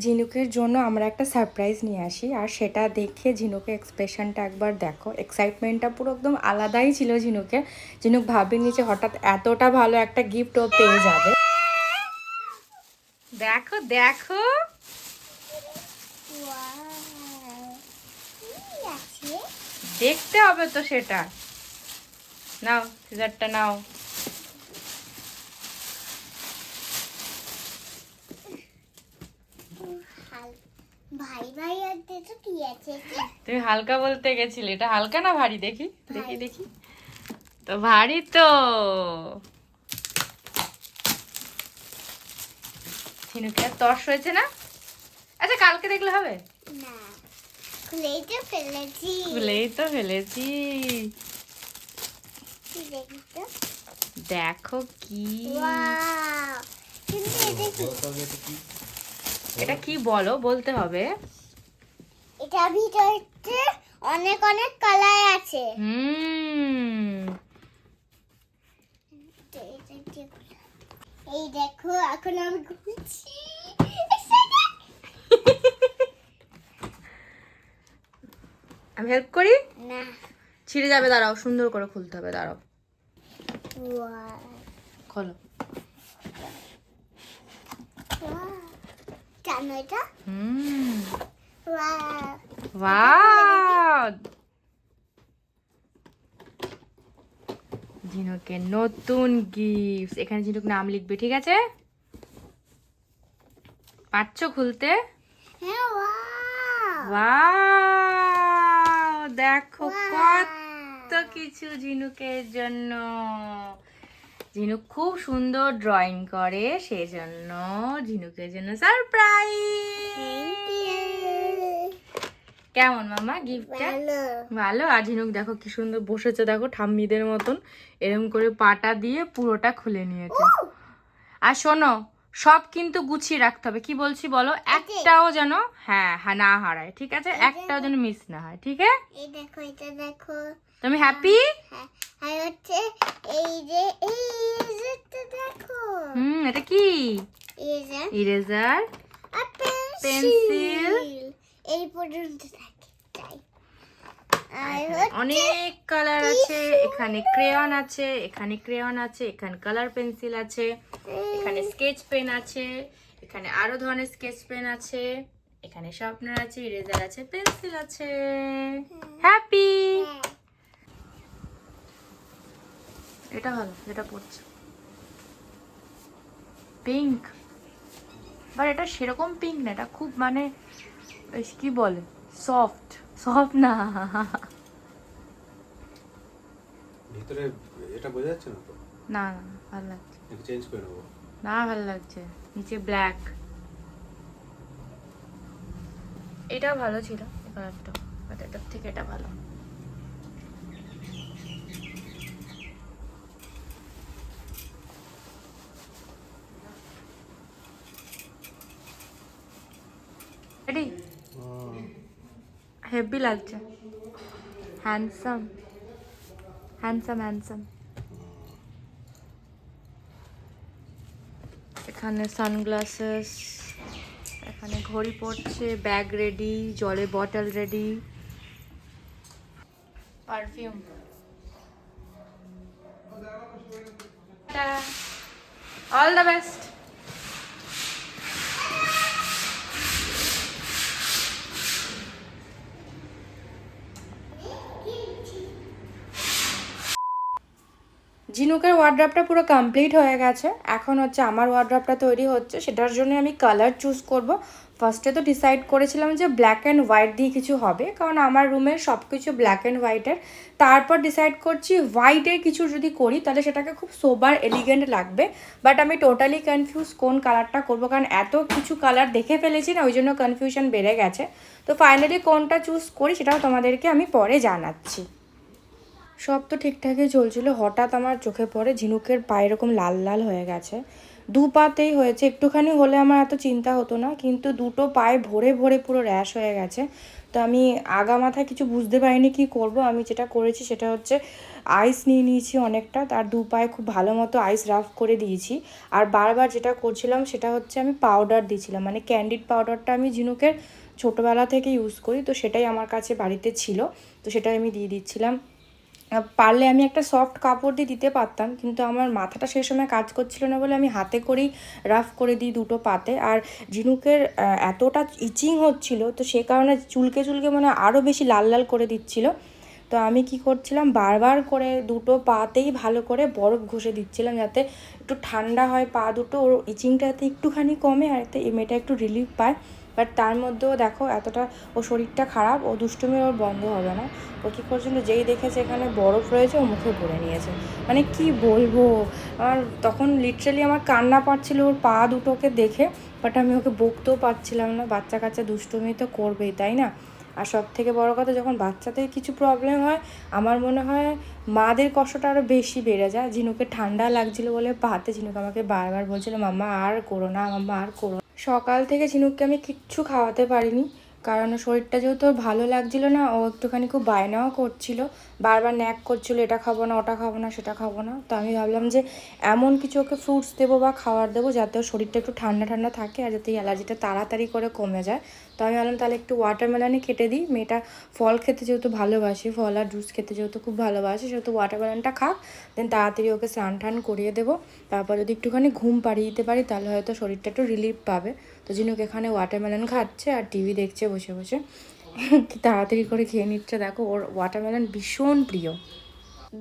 ঝিনুকের জন্য আমরা একটা সারপ্রাইজ নিয়ে আসি, আর সেটা দেখে ঝিনুকের এক্সপ্রেশনটা একবার দেখো। এক্সাইটমেন্টটা পুরো একদম আলাদাই ছিল ঝিনুকের। ঝিনুক ভাবেনি যে হঠাৎ এতটা ভালো একটা গিফট ও পেয়ে যাবে। দেখো দেখো, দেখতে হবে তো সেটা। নাও সিজারটা নাও। তুমি হালকা বলতে গেছিলে, এটা হালকা না ভারী? দেখি দেখি দেখি, তো ভারী তো। ঝিনুকের তর্স হয়েছে না? আচ্ছা কালকে দেখলে হবে না, খুলেই তো ফেলেছি। দেখো কি, এটা কি বলো, বলতে হবে। এটা ভিতরে অনেক অনেক কালার আছে। এই দেখো, এখন আমি খুলছি। আমি হেল্প করি না, ছিঁড়ে যাবে, দাঁড়াও, সুন্দর করে খুলতে হবে, দাঁড়াও। খোলো। জানো এটা? ওয়াও, ঝিনুকের নতুন গিফট। এখানে ঝিনুক নাম লিখবে, ঠিক আছে? পারছো খুলতে? ওয়াও, দেখো কত কিছু ঝিনুকের জন্য। ঝিনুক খুব সুন্দর ড্রয়িং করে, সেজন্য ঝিনুকের জন্য সারপ্রাইজ। কেমন মামা গিফটটা? ভালো। আর ঝিনুক দেখো কি সুন্দর বসেছে, দেখো ঠাম্মিদের মতন এরকম করে পাটা দিয়ে পুরোটা খুলে নিয়েছে। আর শোনো, সব কিন্তু গুছিয়ে রাখতে হবে, কি বলছি বলো, একটাও যেন হ্যাঁ হ্যাঁ না হারায়, ঠিক আছে? একটাও যেন মিস না হয়, ঠিক আছে? এই দেখো, এটা দেখো। তুমি হ্যাপি? হ্যাঁ, হচ্ছে এই যে ইরেজারটা দেখো। এটা কি? ইরেজার আর পেন্সিল। এই পর্যন্ত থাকে, তাই অনেক কালার আছে। এখানে ক্রেয়ন আছে, এখানে ক্রেয়ন আছে, এখানে কালার পেন্সিল আছে, এখানে স্কেচ পেন আছে, এখানে আরো ধরনের স্কেচ পেন আছে, এখানে শার্পনার আছে, ইরেজার আছে, পেন্সিল আছে। হ্যাপি? এটা ভালো, যেটা পড়ছে পিঙ্ক, বাট এটা সেরকম পিঙ্ক না, এটা খুব মানে কি বলে, সফট। সফট না, ভিতরে এটা বোঝা যাচ্ছে না তো। না না ভালো লাগছে, এটা চেঞ্জ করে নেবো। না ভালো লাগছে, নিচে ব্ল্যাক। এটাও ভালো ছিল কালারটা, বাট এটার থেকে এটা ভালো। রেডি? হেভি লাগছে, হ্যান্ডসাম হ্যান্ডসাম হ্যান্ডসাম। এখানে সানগ্লাসেস, এখানে ঘড়ি পড়ছে, ব্যাগ রেডি, জলের bottle ready, perfume. All the best. ঝিনুকের ওয়ার্ড্রপটা পুরো কমপ্লিট হয়ে গেছে। এখন হচ্ছে আমার ওয়ার্ড্রপটা তৈরি হচ্ছে, সেটার জন্য আমি কালার চুজ করব। ফার্স্টে তো ডিসাইড করেছিলাম যে ব্ল্যাক অ্যান্ড হোয়াইট দিয়ে কিছু হবে, কারণ আমার রুমের সব কিছু ব্ল্যাক অ্যান্ড হোয়াইটের। তারপর ডিসাইড করছি হোয়াইটের কিছু যদি করি তাহলে সেটাকে খুব সোবার এলিগেন্ট লাগবে। বাট আমি টোটালি কনফিউজ কোন কালারটা করবো, কারণ এত কিছু কালার দেখে ফেলেছি না, ওই জন্য কনফিউশন বেড়ে গেছে। তো ফাইনালি কোনটা চুজ করি সেটাও তোমাদেরকে আমি পরে জানাচ্ছি। সব তো ঠিকঠাকই চলছিল, হঠাৎ আমার চোখে পড়ে ঝিনুকের পা এরকম লাল লাল হয়ে গেছে। দু পাতেই হয়েছে, একটুখানি হলে আমার এত চিন্তা হতো না, কিন্তু দুটো পায়ে ভরে ভরে পুরো র্যাশ হয়ে গেছে। তো আমি আগা মাথায় কিছু বুঝতে পারিনি কি করব। আমি যেটা করেছি সেটা হচ্ছে আইস নিয়ে নিয়েছি অনেকটা, তার দু পায়ে খুব ভালো মতো আইস রাফ করে দিয়েছি। আর বারবার যেটা করছিলাম সেটা হচ্ছে আমি পাউডার দিয়েছিলাম, মানে ক্যান্ডিড পাউডারটা আমি ঝিনুকের ছোটোবেলা থেকে ইউজ করি, তো সেটাই আমার কাছে বাড়িতে ছিল, তো সেটাই আমি দিয়ে দিচ্ছিলাম। পারলে আমি একটা সফট কাপড় দিয়ে দিতে পারতাম, কিন্তু আমার মাথাটা সেই সময় কাজ করছিল না বলে আমি হাতে করেই রাফ করে দিই দুটো পাতে। আর ঝিনুকের এতটা ইচিং হচ্ছিল, তো সে কারণে চুলকে চুলকে মানে আরও বেশি লাল লাল করে দিচ্ছিল। তো আমি কি করছিলাম, বারবার করে দুটো পাতেই ভালো করে বরফ ঘষে দিচ্ছিলাম, যাতে একটু ঠান্ডা হয় পা দুটো, ওর ইচিংটাতে একটুখানি কমে আর এতে মেয়েটা একটু রিলিফ পায়। বাট তার মধ্যেও দেখো এতটা ও শরীরটা খারাপ, ও দুষ্টুমি ওর বন্ধ হবে না। ও কী করছিল, যেই দেখেছে এখানে বরফ রয়েছে ও মুখে ভরে নিয়েছে। মানে কি বলবো, আমার তখন লিটারালি আমার কান্না পাচ্ছিল ওর পা দুটোকে দেখে, বাট আমি ওকে বকতেও পারছিলাম না। বাচ্চা কাচ্চা দুষ্টুমি তো করবেই, তাই না? আর সব থেকে বড়ো কথা, যখন বাচ্চাদের কিছু প্রবলেম হয় আমার মনে হয় মাদের কষ্টটা আরও বেশি বেড়ে যায়। ঝিনুকে ঠান্ডা লাগছিল বলে পাতে, ঝিনুক আমাকে বারবার বলছিল মাম্মা আর করো না, মাম্মা আর করো। সকাল থেকে ঝিনুককে আমি কিচ্ছু খাওয়াতে পারিনি, কারণ শরীরটা যেহেতু ওর ভালো লাগছিল না, ও একটুখানি খুব বায়নাও করছিল, বারবার ন্যাক করছিল এটা খাবো না, ওটা খাবো না, সেটা খাবো না। তো আমি ভাবলাম যে এমন কিছু ওকে ফ্রুটস দেবো বা খাবার দেবো যাতে ওর শরীরটা একটু ঠান্ডা ঠান্ডা থাকে আর যাতে এই অ্যালার্জিটা তাড়াতাড়ি করে কমে যায়। তো আমি ভাবলাম তাহলে একটু ওয়াটারমেলনই কেটে দিই, মেয়েটা ফল খেতে যেহেতু ভালোবাসে, ফল আর জুস খেতে যেহেতু খুব ভালোবাসে, সেহেতু ওয়াটারমেলনটা খাক, দেন তাড়াতাড়ি ওকে স্নান টান করিয়ে দেবো। তারপর যদি একটুখানি ঘুম পাড়িয়ে দিতে পারি তাহলে হয়তো শরীরটা একটু রিলিফ পাবে। তো ঝিনুক এখানে ওয়াটারমেলন খাচ্ছে আর টিভি দেখছে বসে বসে, কি তাড়াতাড়ি করে খেয়ে নিচ্ছে দেখো, ওর ওয়াটারমেলন ভীষণ প্রিয়।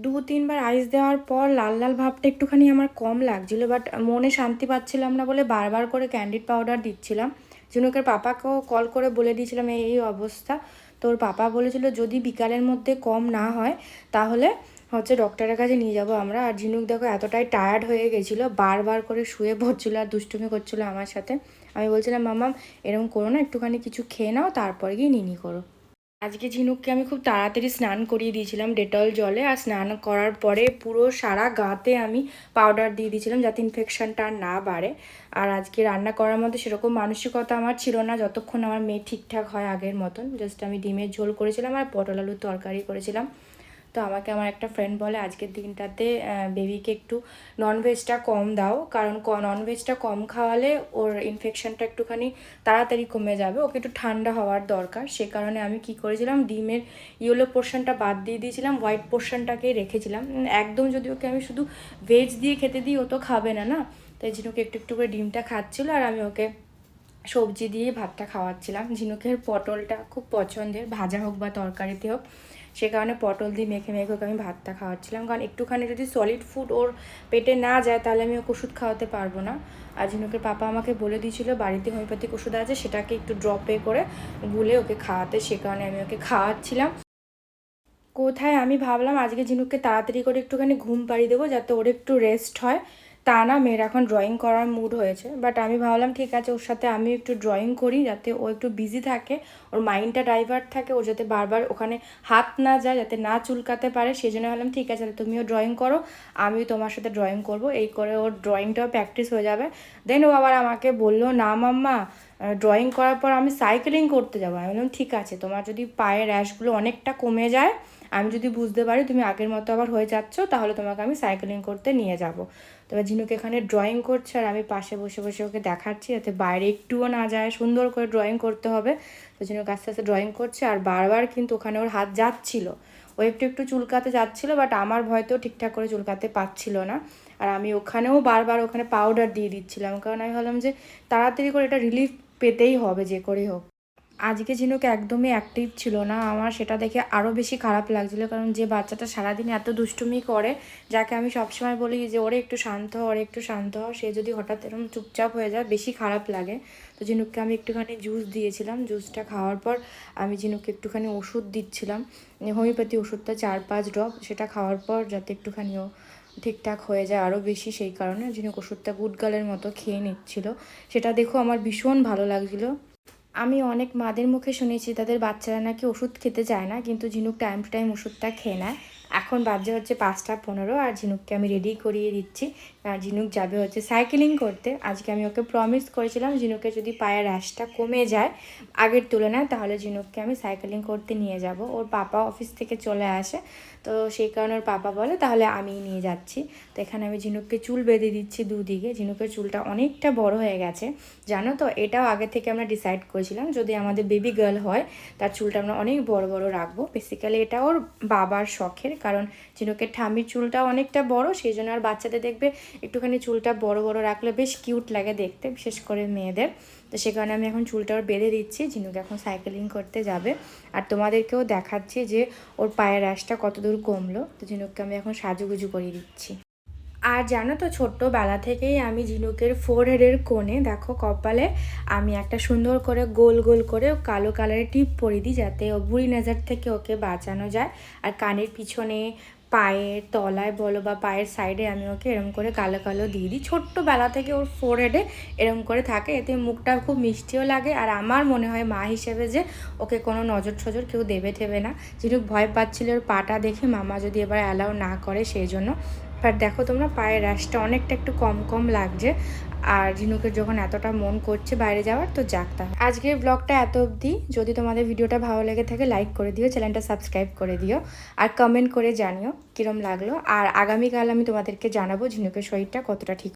2-3 বার আইস দেওয়ার পর লাল লাল ভাবটা একটুখানি আমার কম লাগছিল, বাট মনে শান্তি পাচ্ছিলাম না বলে বারবার করে ক্যান্ডিড পাউডার দিচ্ছিলাম। ঝিনুকের পাপাকেও কল করে বলে দিয়েছিলাম এই এই অবস্থা। তো ওর পাপা বলেছিল যদি বিকালের মধ্যে কম না হয় তাহলে হচ্ছে ডক্টরের কাছে নিয়ে যাব আমরা। আর ঝিনুক দেখো এতটাই টায়ার্ড হয়ে গেছিলো, বারবার করে শুয়ে পড়ছিলো আর দুষ্টুমি করছিলো আমার সাথে। আমি বলছিলাম মাম্মাম এরকম করো না, একটুখানি কিছু খেয়ে নাও, তারপরে গিয়ে নিনি করো। আজকে ঝিনুককে আমি খুব তাড়াতাড়ি স্নান করিয়ে দিয়েছিলাম ডেটল জলে, আর স্নান করার পরে পুরো সারা গাতে আমি পাউডার দিয়ে দিয়েছিলাম যাতে ইনফেকশনটা আর না বাড়ে। আর আজকে রান্না করার মধ্যে সেরকম মানসিকতা আমার ছিল না, যতক্ষণ আমার মেয়ে ঠিকঠাক হয় আগের মতন। জাস্ট আমি ডিমের ঝোল করেছিলাম আর পটল আলুর তরকারি করেছিলাম। তো আমাকে আমার একটা ফ্রেন্ড বলে আজকের দিনটাতে বেবিকে একটু ননভেজটা কম দাও, কারণ ননভেজটা কম খাওয়ালে ওর ইনফেকশনটা একটুখানি তাড়াতাড়ি কমে যাবে, ওকে একটু ঠান্ডা হওয়ার দরকার। সে কারণে আমি কি করেছিলাম, ডিমের ইয়েলো পোর্শনটা বাদ দিয়ে দিয়েছিলাম, হোয়াইট পোর্শনটাকেই রেখেছিলাম। একদম যদি ওকে আমি শুধু ভেজ দিয়ে খেতে দিই ও তো খাবে না না, তাই ঝিনুকে একটু একটু করে ডিমটা খাচ্ছিলো আর আমি ওকে সবজি দিয়ে ভাতটা খাওয়াচ্ছিলাম। ঝিনুকের পটলটা খুব পছন্দের, ভাজা হোক বা তরকারিতে হোক, সে কারণে পটল দিয়ে মেখে মেখে ওকে আমি ভাতটা খাওয়াচ্ছিলাম, কারণ একটুখানি যদি সলিড ফুড ওর পেটে না যায় তাহলে আমি ওকে ওষুধ খাওয়াতে পারবো না। আর ঝিনুকের পাপা আমাকে বলে দিয়েছিল বাড়িতে হোমিওপ্যাথিক ওষুধ আছে, সেটাকে একটু ড্রপে করে গুলে ওকে খাওয়াতে, সে কারণে আমি ওকে খাওয়াচ্ছিলাম। কোথায়, আমি ভাবলাম আজকে ঝিনুককে তাড়াতাড়ি করে একটুখানি ঘুম পাড়িয়ে দেবো যাতে ওর একটু রেস্ট হয়। তা না, মেয়ের এখন ড্রয়িং করার মুড হয়েছে, বাট আমি ভাবলাম ঠিক আছে ওর সাথে আমি একটু ড্রয়িং করি যাতে ও একটু বিজি থাকে, ওর মাইন্ডটা ডাইভার্ট থাকে, ও যাতে বারবার ওখানে হাত না যায়, যাতে না চুলকাতে পারে। সেই জন্য ভাবলাম ঠিক আছে তুমিও ড্রয়িং করো, আমিও তোমার সাথে ড্রয়িং করব, এই করে ওর ড্রয়িংটাও প্র্যাকটিস হয়ে যাবে। দেন ও আবার আমাকে বললো না মাম্মা ড্রয়িং করার পর আমি সাইকেলিং করতে যাবো। আমি বললাম ঠিক আছে, তোমার যদি পায়ের র্যাশগুলো অনেকটা কমে যায়, আমি যদি বুঝতে পারি তুমি আগের মতো আবার হয়ে যাচ্ছ, তাহলে তোমাকে আমি সাইকেলিং করতে নিয়ে যাব। তবে ঝিনুক এখানে ড্রয়িং করছে আর আমি পাশে বসে বসে ওকে দেখাচ্ছি যাতে বাইরে একটুও না যায়, সুন্দর করে ড্রয়িং করতে হবে। তো ঝিনুক আস্তে আস্তে ড্রয়িং করছে আর বারবার কিন্তু ওখানে ওর হাত যাচ্ছিলো, ও একটু একটু চুলকাতে যাচ্ছিলো, বাট আমার ভয়তেও ঠিকঠাক করে চুলকাতে পারছিল না। আর আমি ওখানেও বারবার ওখানে পাউডার দিয়ে দিচ্ছিলাম, কারণ আমি ভাবলাম যে তাড়াতাড়ি করে এটা রিলিফ পেতেই হবে যে করেই হোক। আজকে ঝিনুক একদমই অ্যাক্টিভ ছিল না, আমার সেটা দেখে আরও বেশি খারাপ লাগছিলো, কারণ যে বাচ্চাটা সারাদিন এত দুষ্টুমি করে, যাকে আমি সবসময় বলি যে ওরে একটু শান্ত হ, ওরে একটু শান্ত হ, সে যদি হঠাৎ এরকম চুপচাপ হয়ে যায় বেশি খারাপ লাগে। তো ঝিনুককে আমি একটুখানি জুস দিয়েছিলাম, জুসটা খাওয়ার পর আমি ঝিনুককে একটুখানি ওষুধ দিচ্ছিলাম, হোমিওপ্যাথি ওষুধটা 4-5 ড্রপ, সেটা খাওয়ার পর যাতে একটুখানিও ঠিকঠাক হয়ে যায় আরও বেশি, সেই কারণে ঝিনুক ওষুধটা গুডগালের মতো খেয়ে নিচ্ছিল। সেটা দেখো আমার ভীষণ ভালো লাগছিলো। আমি অনেক মাদের মুখে শুনেছি তাদের বাচ্চারা নাকি ওষুধ খেতে চায় না, কিন্তু ঝিনুক টাইম টু টাইম ওষুধটা খেয়ে নেয়। এখন বাজে হচ্ছে 5টা 15 আর ঝিনুককে আমি রেডি করিয়ে দিচ্ছি, ঝিনুক যাবে হচ্ছে সাইকেলিং করতে। আজকে আমি ওকে প্রমিস করেছিলাম ঝিনুকের যদি পায়ের র্যাশটা কমে যায় আগের তুলনায় তাহলে ঝিনুককে আমি সাইকেলিং করতে নিয়ে যাব। ওর পাপা অফিস থেকে চলে আসে, তো সেই কারণে ওর পাপা বলে তাহলে আমিই নিয়ে যাচ্ছি। তো এখানে আমি ঝিনুককে চুল বেঁধে দিচ্ছি দুদিকে। ঝিনুকের চুলটা অনেকটা বড় হয়ে গেছে, জানো তো। এটাও আগে থেকে আমরা ডিসাইড করেছিলাম যদি আমাদের বেবি গার্ল হয় তার চুলটা আমরা অনেক বড় বড় রাখবো। বেসিক্যালি এটা ওর বাবার শখের, কারণ ঝিনুকের ঠাম্মির চুলটা অনেকটা বড়, সেই জন্য আর বাচ্চাদের দেখবে একটুখানি চুলটা বড় বড় রাখলে বেশ কিউট লাগে দেখতে, বিশেষ করে মেয়েদের। তো সে কারণে আমি এখন চুলটা ওর বেঁধে দিচ্ছি। ঝিনুক এখন সাইকেলিং করতে যাবে, আর তোমাদেরকেও দেখাচ্ছি যে ওর পায়ের র্যাশটা কত দূর কমলো। তো ঝিনুককে আমি এখন সাজুগুজু করিয়ে দিচ্ছি। আর জানো তো ছোট্টবেলা থেকেই আমি ঝিনুকের ফোরহেডের কোণে দেখো কপালে আমি একটা সুন্দর করে গোল গোল করে কালো কালারের টিপ পরিয়ে দিই, যাতে ও বুড়ি নজর থেকে ওকে বাঁচানো যায়। আর কানের পিছনে, পায়ের তলায় বলো বা পায়ের সাইডে আমি ওকে এরম করে কালো কালো দিয়ে দিই। ছোট্টবেলা থেকে ওর ফোরহেডে এরম করে থাকে, এতে মুখটা খুব মিষ্টিও লাগে। আর আমার মনে হয় মা হিসেবে যে ওকে কোনো নজর ছজর কেউ দেবে ঠেবে না। ঝিনুক ভয় পাচ্ছিল ওর পাটা দেখে, মামা যদি এবার অ্যালাউ না করে সেই জন্য। বাট দেখো তোমরা পায়ের র্যাশটা অনেকটা একটু কম কম লাগছে। আর ঝিনুকের যখন এতটা মন করছে বাইরে যাওয়ার, তো যাক। তাহলে আজকের ব্লগটা এত অবধি। যদি তোমাদের ভিডিওটা ভালো লেগে থাকে লাইক করে দিও, চ্যানেলটা সাবস্ক্রাইব করে দিও, আর কমেন্ট করে জানিও কীরম লাগলো। আর আগামীকাল আমি তোমাদেরকে জানাবো ঝিনুকের শরীরটা কতটা ঠিক।